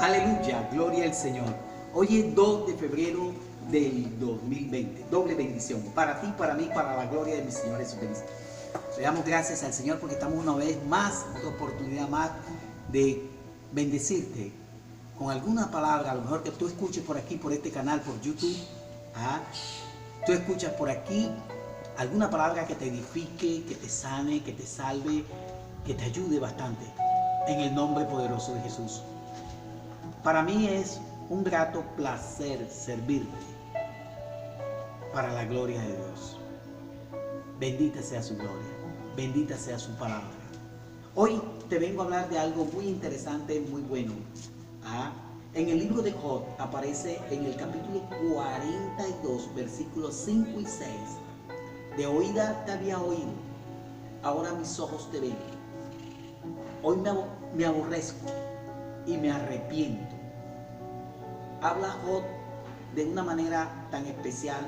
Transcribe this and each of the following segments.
Aleluya, gloria al Señor. Hoy es 2 de febrero del 2020. Doble bendición para ti, para mí, para la gloria de mi Señor Jesucristo. Le damos gracias al Señor porque estamos una vez más, otra oportunidad más de bendecirte con alguna palabra, a lo mejor que tú escuches por aquí, por este canal, por YouTube. Tú escuchas por aquí alguna palabra que te edifique, que te sane, que te salve, que te ayude bastante. En el nombre poderoso de Jesús. Para mí es un grato placer servirte para la gloria de Dios. Bendita sea su gloria, bendita sea su palabra. Hoy te vengo a hablar de algo muy interesante, muy bueno. En el libro de Job aparece en el capítulo 42, versículos 5 y 6. De oída te había oído, ahora mis ojos te ven. Hoy me aborrezco y me arrepiento. Habla Job de una manera tan especial.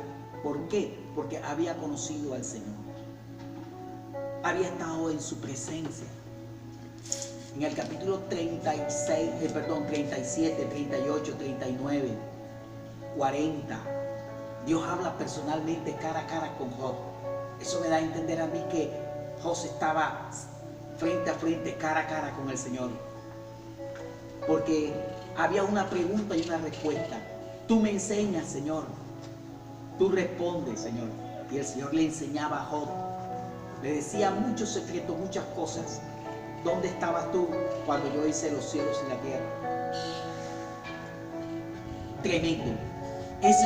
¿Por qué? Porque había conocido al Señor. Había estado en su presencia. En el capítulo 37, 38, 39, 40, Dios habla personalmente cara a cara con Job. Eso me da a entender a mí que Job estaba frente a frente, cara a cara con el Señor. Porque había una pregunta y una respuesta. Tú me enseñas, Señor. Tú respondes, Señor. Y el Señor le enseñaba a Job. Le decía muchos secretos, muchas cosas. ¿Dónde estabas tú cuando yo hice los cielos y la tierra? Tremendo. Eso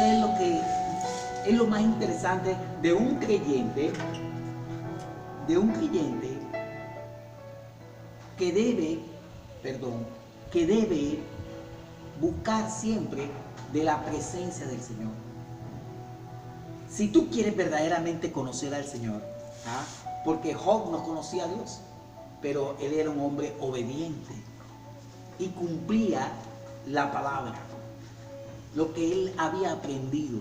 es lo más interesante de un creyente. Que debe buscar siempre de la presencia del Señor. Si tú quieres verdaderamente conocer al Señor, porque Job no conocía a Dios, pero él era un hombre obediente y cumplía la palabra, lo que él había aprendido.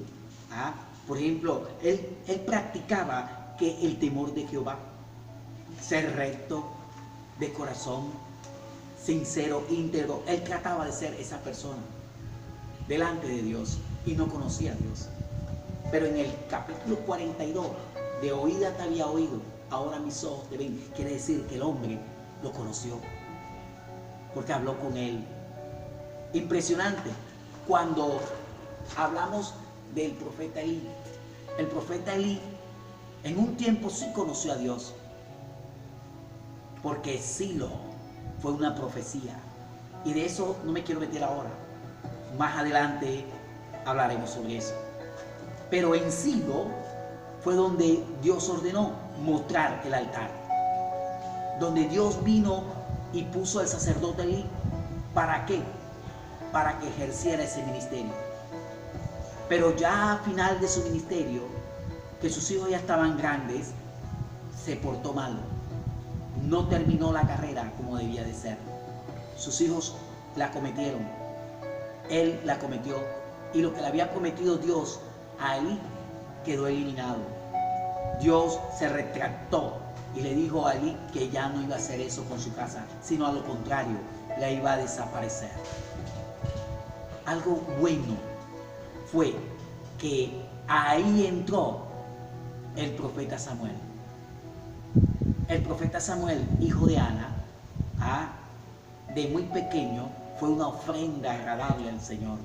Por ejemplo, él practicaba que el temor de Jehová, ser recto de corazón, sincero, íntegro. Él trataba de ser esa persona delante de Dios y no conocía a Dios. Pero en el capítulo 42, de oída te había oído, ahora mis ojos te ven. Quiere decir que el hombre lo conoció porque habló con él. Impresionante. Cuando hablamos del profeta Elí, el profeta Elí en un tiempo sí conoció a Dios, porque Silo fue una profecía, y de eso no me quiero meter ahora. Más adelante hablaremos sobre eso. Pero en Silo fue donde Dios ordenó mostrar el altar, donde Dios vino y puso al sacerdote Elí. ¿Para qué? Para que ejerciera ese ministerio. Pero ya a final de su ministerio, que sus hijos ya estaban grandes, se portó mal. No terminó la carrera como debía de ser. Sus hijos la cometieron. Él la cometió. Y lo que le había prometido Dios a Elí quedó eliminado. Dios se retractó y le dijo a Elí que ya no iba a hacer eso con su casa, sino a lo contrario, la iba a desaparecer. Algo bueno fue que ahí entró el profeta Samuel. El profeta Samuel, hijo de Ana, de muy pequeño, fue una ofrenda agradable al Señor.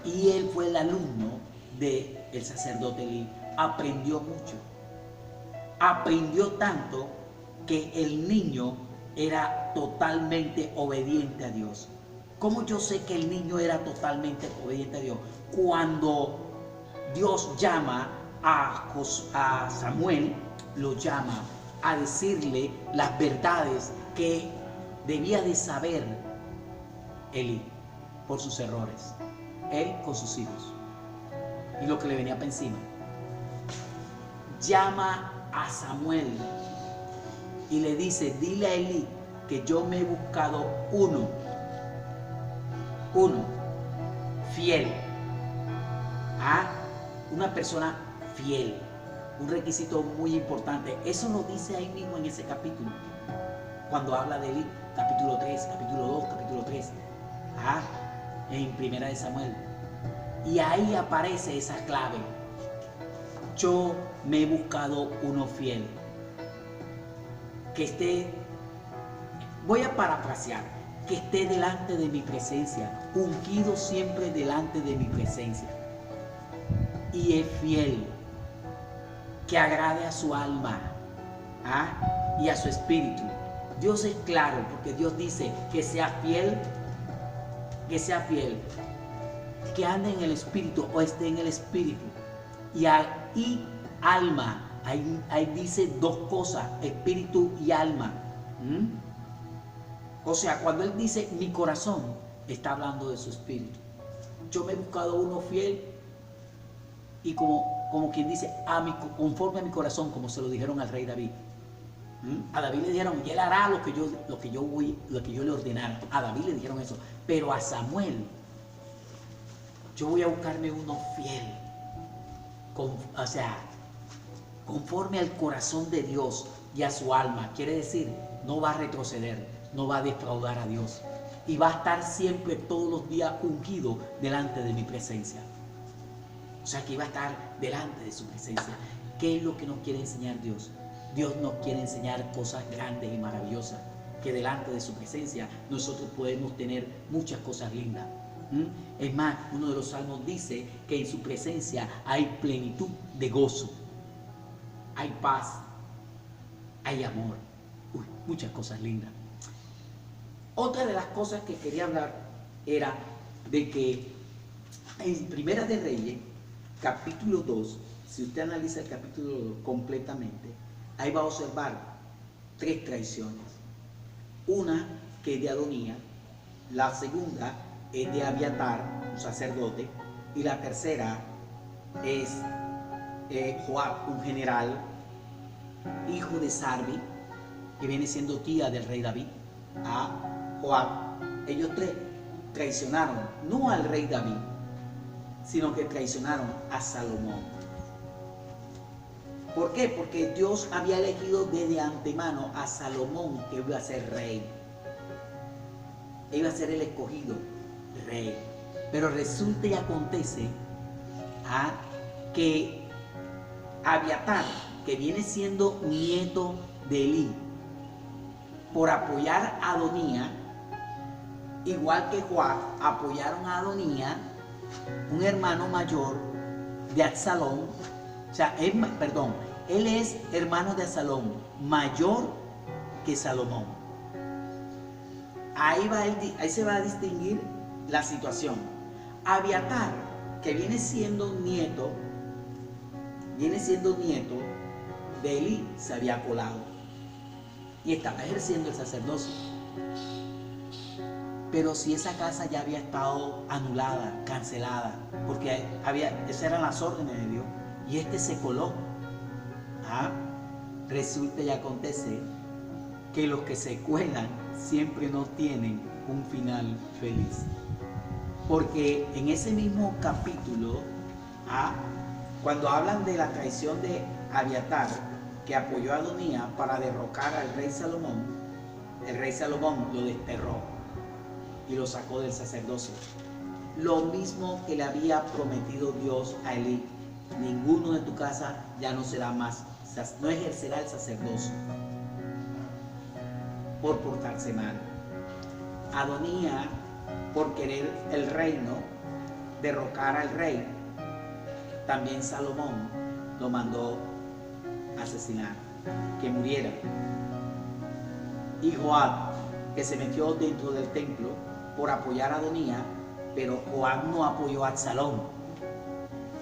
Y él fue el alumno del sacerdote Elí. Aprendió mucho. Aprendió tanto que el niño era totalmente obediente a Dios. ¿Cómo yo sé que el niño era totalmente obediente a Dios? Cuando Dios llama a Samuel, lo llama a decirle las verdades que debía de saber Elí por sus errores, él con sus hijos y lo que le venía para encima. Llama a Samuel y le dice: dile a Elí que yo me he buscado uno fiel, una persona fiel. Un requisito muy importante. Eso lo dice ahí mismo en ese capítulo, cuando habla de Elí, capítulo 3, capítulo 2, capítulo 3. en Primera de Samuel. Y ahí aparece esa clave. Yo me he buscado uno fiel, que esté, voy a parafrasear, que esté delante de mi presencia, ungido siempre delante de mi presencia. Y es fiel, que agrade a su alma y a su espíritu. Dios es claro, porque Dios dice que sea fiel, que ande en el espíritu o esté en el espíritu. Y alma, ahí dice dos cosas, espíritu y alma. O sea, cuando Él dice mi corazón, está hablando de su espíritu. Yo me he buscado uno fiel y como quien dice, conforme a mi corazón, como se lo dijeron al rey David. A David le dijeron, y él hará lo que yo le ordenara. A David le dijeron eso. Pero a Samuel, yo voy a buscarme uno fiel. O sea, conforme al corazón de Dios y a su alma. Quiere decir, no va a retroceder, no va a defraudar a Dios. Y va a estar siempre, todos los días, ungido delante de mi presencia. O sea, que va a estar delante de su presencia. ¿Qué es lo que nos quiere enseñar Dios? Dios nos quiere enseñar cosas grandes y maravillosas, que delante de su presencia nosotros podemos tener muchas cosas lindas. Es más, uno de los salmos dice que en su presencia hay plenitud de gozo, hay paz, hay amor, muchas cosas lindas. Otra de las cosas que quería hablar era de que en Primera de Reyes, capítulo 2, si usted analiza el capítulo 2 completamente, ahí va a observar 3 traiciones. Una que es de Adonías, la segunda es de Abiatar, un sacerdote, y la tercera es Joab, un general, hijo de Sarvi, que viene siendo tía del rey David, a Joab. Ellos 3 traicionaron no al rey David, sino que traicionaron a Salomón. ¿Por qué? Porque Dios había elegido desde antemano a Salomón, que iba a ser rey. Iba a ser el escogido rey. Pero resulta y acontece que Abiatar, que viene siendo nieto de Elí, por apoyar a Adonías, igual que Joab, apoyaron a Adonías, un hermano mayor de Absalón. O sea, él es hermano de Absalón, mayor que Salomón. Ahí se va a distinguir la situación. Abiatar, que viene siendo nieto de Elí, se había colado y estaba ejerciendo el sacerdocio. Pero si esa casa ya había estado anulada, cancelada, porque esas eran las órdenes de Dios, y este se coló. Resulta y acontece que los que se cuelan siempre no tienen un final feliz. Porque en ese mismo capítulo, cuando hablan de la traición de Abiatar, que apoyó a Adonías para derrocar al rey Salomón, el rey Salomón lo desterró y lo sacó del sacerdocio. Lo mismo que le había prometido Dios a Elí: ninguno de tu casa ya no será más, no ejercerá el sacerdocio por portarse mal. Adonías, por querer el reino, derrocar al rey, también Salomón lo mandó asesinar, que muriera. Y Joab, que se metió dentro del templo por apoyar a Adonías, pero Joab no apoyó a Absalón,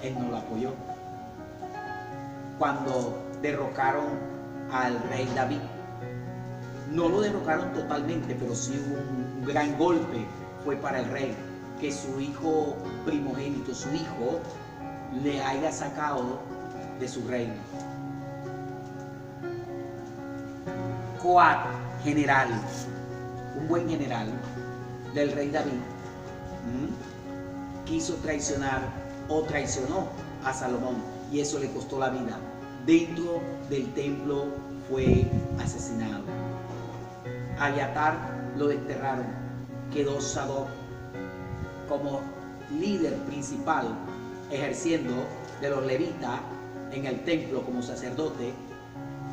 él no lo apoyó. Cuando derrocaron al rey David, no lo derrocaron totalmente, pero sí un gran golpe fue para el rey, que su hijo primogénito, su hijo, le haya sacado de su reino. Joab, general, un buen general del rey David, quiso traicionar o traicionó a Salomón, y eso le costó la vida. Dentro del templo fue asesinado. Abiatar lo desterraron, quedó Sadoc como líder principal, ejerciendo de los levitas en el templo como sacerdote,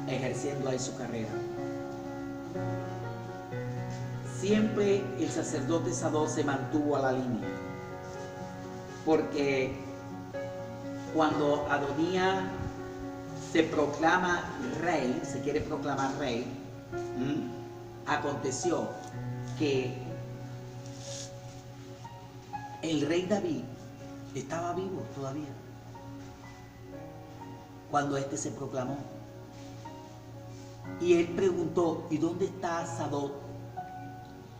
ejerciendo ahí su carrera. Siempre el sacerdote Sadoc se mantuvo a la línea, porque cuando Adonías se proclama rey, se quiere proclamar rey, aconteció que el rey David estaba vivo todavía cuando este se proclamó. Y él preguntó, ¿y dónde está Sadoc?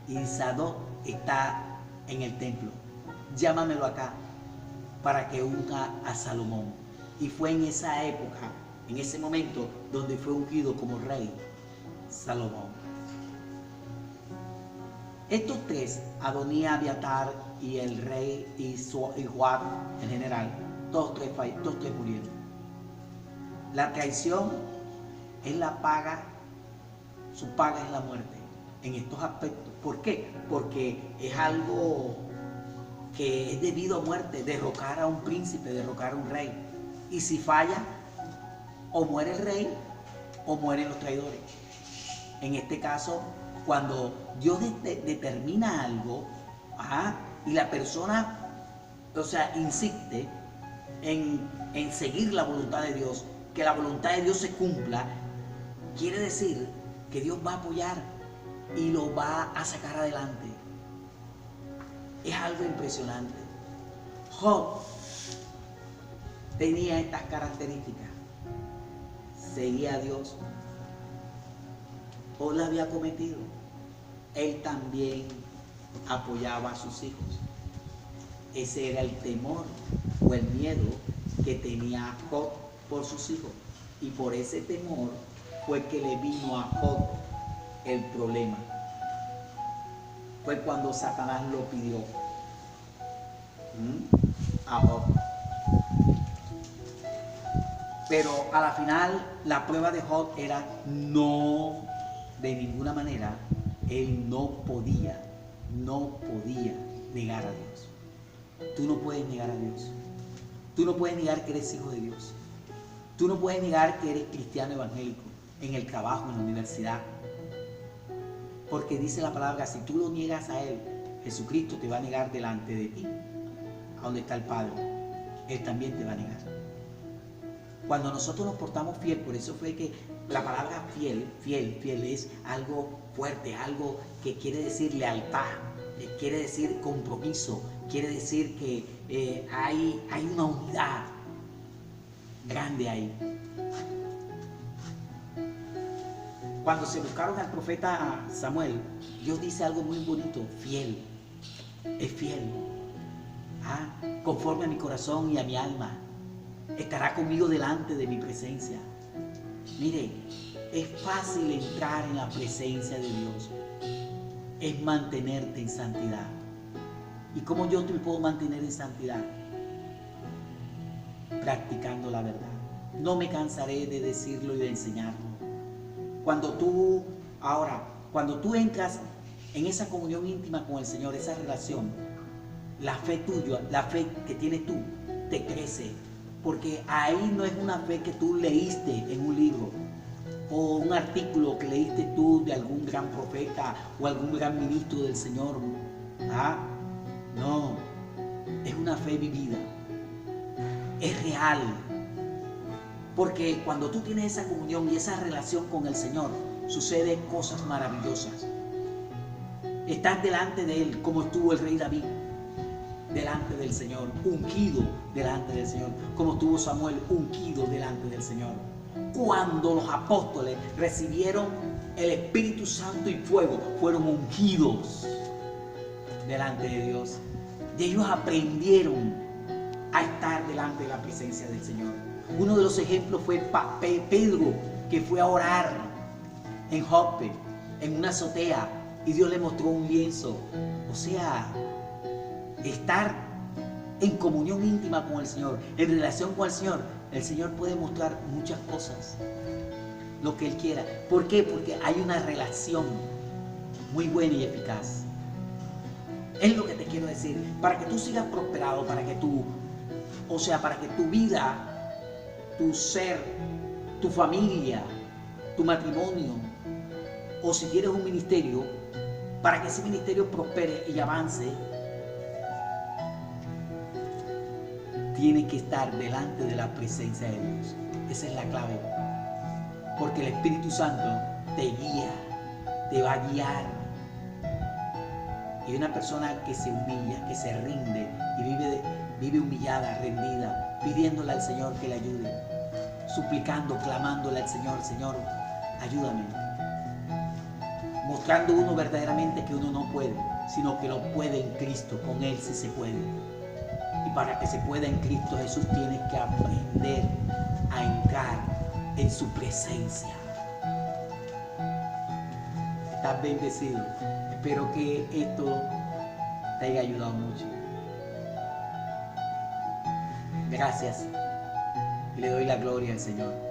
Y Sadoc está en el templo. Llámamelo acá para que unja a Salomón. Y fue en esa época, en ese momento, donde fue ungido como rey Salomón. Estos tres, Adonías, Abiatar y el rey y Joab en general, todos tres murieron. La traición es la paga, su paga es la muerte en estos aspectos. ¿Por qué? Porque es algo que es debido a muerte, derrocar a un príncipe, derrocar a un rey. Y si falla, o muere el rey o mueren los traidores. En este caso, cuando Dios determina algo, y la persona, insiste en seguir la voluntad de Dios, que la voluntad de Dios se cumpla, quiere decir que Dios va a apoyar y lo va a sacar adelante. Es algo impresionante. Job tenía estas características. Seguía a Dios. O la había cometido. Él también apoyaba a sus hijos. Ese era el temor o el miedo que tenía Job por sus hijos. Y por ese temor fue que le vino a Job el problema. Fue cuando Satanás lo pidió a Job. Pero a la final la prueba de Job era no, de ninguna manera, él no podía negar a Dios. Tú no puedes negar a Dios. Tú no puedes negar que eres hijo de Dios. Tú no puedes negar que eres cristiano evangélico en el trabajo, en la universidad. Porque dice la palabra, si tú lo niegas a Él, Jesucristo te va a negar delante de ti, a donde está el Padre. Él también te va a negar. Cuando nosotros nos portamos fiel, por eso fue que la palabra fiel es algo fuerte, algo que quiere decir lealtad, quiere decir compromiso, quiere decir que hay una unidad grande ahí. Cuando se buscaron al profeta Samuel, Dios dice algo muy bonito, fiel, es fiel, conforme a mi corazón y a mi alma, estará conmigo delante de mi presencia. Mire, es fácil entrar en la presencia de Dios, es mantenerte en santidad. ¿Y cómo yo te puedo mantener en santidad? Practicando la verdad. No me cansaré de decirlo y de enseñarlo. Cuando tú entras en esa comunión íntima con el Señor, esa relación, la fe tuya, la fe que tienes tú, te crece. Porque ahí no es una fe que tú leíste en un libro o un artículo que leíste tú de algún gran profeta o algún gran ministro del Señor. No, es una fe vivida, es real. Porque cuando tú tienes esa comunión y esa relación con el Señor, suceden cosas maravillosas. Estás delante de Él como estuvo el rey David, delante del Señor, ungido delante del Señor, como estuvo Samuel, ungido delante del Señor. Cuando los apóstoles recibieron el Espíritu Santo y fuego, fueron ungidos delante de Dios. Y ellos aprendieron a estar delante de la presencia del Señor. Uno de los ejemplos fue Pedro, que fue a orar en Jope, en una azotea, y Dios le mostró un lienzo. O sea, estar en comunión íntima con el Señor, en relación con el Señor puede mostrar muchas cosas, lo que Él quiera. ¿Por qué? Porque hay una relación muy buena y eficaz. Es lo que te quiero decir. Para que tú sigas prosperado, para que tú, para que tu vida, tu ser, tu familia, tu matrimonio, o si tienes un ministerio, para que ese ministerio prospere y avance, tienes que estar delante de la presencia de Dios. Esa es la clave. Porque el Espíritu Santo te guía, te va a guiar. Y una persona que se humilla, que se rinde y vive humillada, rendida, pidiéndole al Señor que le ayude, suplicando, clamándole al Señor, Señor, ayúdame. Mostrando uno verdaderamente que uno no puede, sino que lo puede en Cristo, con Él sí se puede. Y para que se pueda en Cristo Jesús tienes que aprender a entrar en su presencia. Estás bendecido. Espero que esto te haya ayudado mucho. Gracias. Y le doy la gloria al Señor.